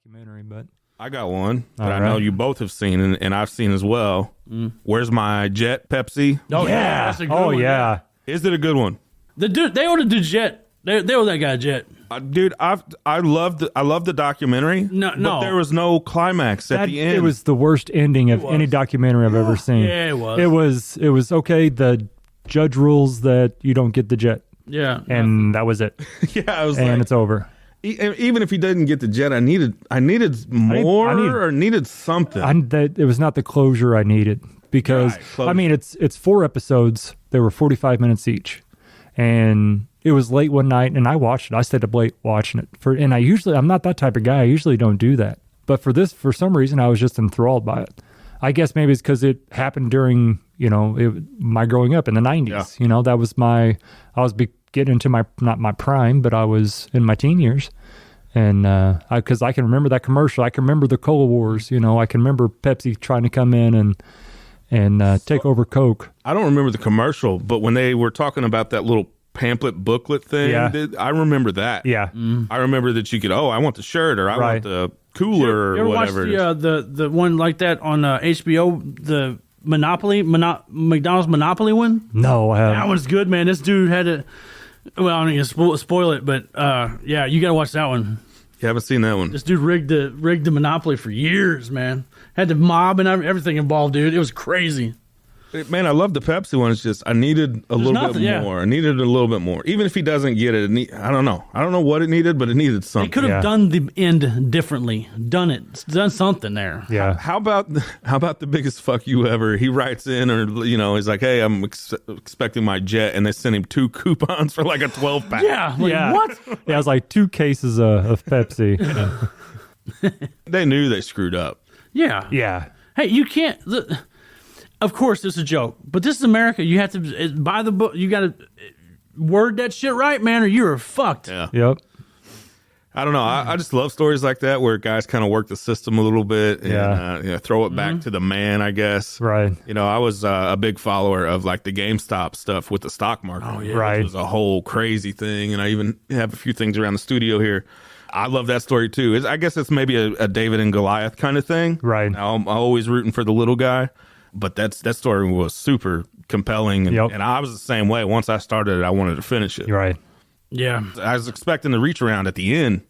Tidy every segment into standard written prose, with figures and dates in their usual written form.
documentary, but I got one that All I know right. you both have seen and I've seen as well. Where's My Jet Pepsi? Oh yeah, that's a good one. yeah. Is it a good one? The dude, they ordered the jet. They owe that guy a jet. Dude, I love the documentary. No. But there was no climax at the end. It was the worst ending of any documentary I've ever seen. Yeah, it was. It was okay. The judge rules that you don't get the jet, Yeah, and that was it. Yeah, I was And like, it's over. even if he didn't get the jet, I needed more or needed something. It was not the closure I needed because Right, closure. I mean it's 4 episodes. They were 45 minutes each, and it was late one night, and I watched it. I stayed up late watching it. I'm not that type of guy. I usually don't do that, but for some reason, I was just enthralled by it. I guess maybe it's because it happened during my growing up in the 90s. Yeah. That was I was getting into not my prime, but I was in my teen years. And because I can remember that commercial, I can remember the Cola Wars. I can remember Pepsi trying to come in and take over Coke. I don't remember the commercial, but when they were talking about that little pamphlet booklet thing, I remember that. Yeah, I remember that you could, I want the shirt or I want the cooler You ever or whatever. watched the one like that on HBO, the McDonald's Monopoly one? no, I haven't. That one's good, man. This dude had to. Well, I don't need to spoil it, but yeah, you got to watch that one. You haven't seen that one? This dude rigged the Monopoly for years, man. Had the mob and everything involved, dude. It was crazy. Man, I love the Pepsi one. It's just I needed a little bit more. I needed a little bit more. Even if he doesn't get it, I don't know. I don't know what it needed, but it needed They something. could have done the end differently. Done something there. Yeah. How about the biggest fuck you ever? He writes in, or he's like, "Hey, I'm expecting my jet," and they send him 2 coupons for like a 12-pack. Yeah. Like, Yeah. what? Yeah, it was like 2 cases of Pepsi. They knew they screwed up. Yeah. Yeah. Hey, you can't. Of course, it's a joke, but this is America. You have to buy the book. You got to word that shit right, man, or you're fucked. Yeah. Yep. I don't know. I just love stories like that where guys kind of work the system a little bit and throw it back to the man, I guess. Right. I was a big follower of like the GameStop stuff with the stock market. Oh, yeah. Right. It was a whole crazy thing. And I even have a few things around the studio here. I love that story too. I guess it's maybe a David and Goliath kind of thing. Right. I'm always rooting for the little guy. But that story was super compelling. And I was the same way. Once I started it, I wanted to finish it. You're right. Yeah. I was expecting to reach around at the end.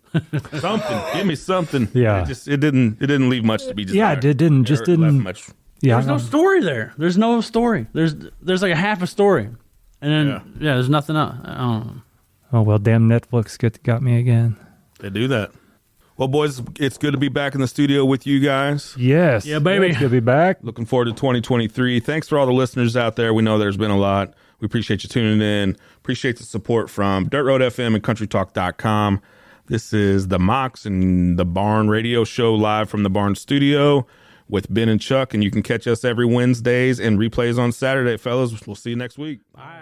Something. Give me something. Yeah. It didn't leave much to be desired. Yeah, it didn't. Just didn't. Much. Yeah. There's no story there. There's no story. There's like a half a story. And then, there's nothing else. I don't know. Oh, well, damn Netflix got me again. They do that. Well, boys, it's good to be back in the studio with you guys. Yes. Yeah, baby. It's good to be back. Looking forward to 2023. Thanks for all the listeners out there. We know there's been a lot. We appreciate you tuning in. Appreciate the support from Dirt Road FM and CountryTalk.com. This is the Mox and the Barn Radio Show live from the Barn Studio with Ben and Chuck. And you can catch us every Wednesdays and replays on Saturday, fellas. We'll see you next week. Bye.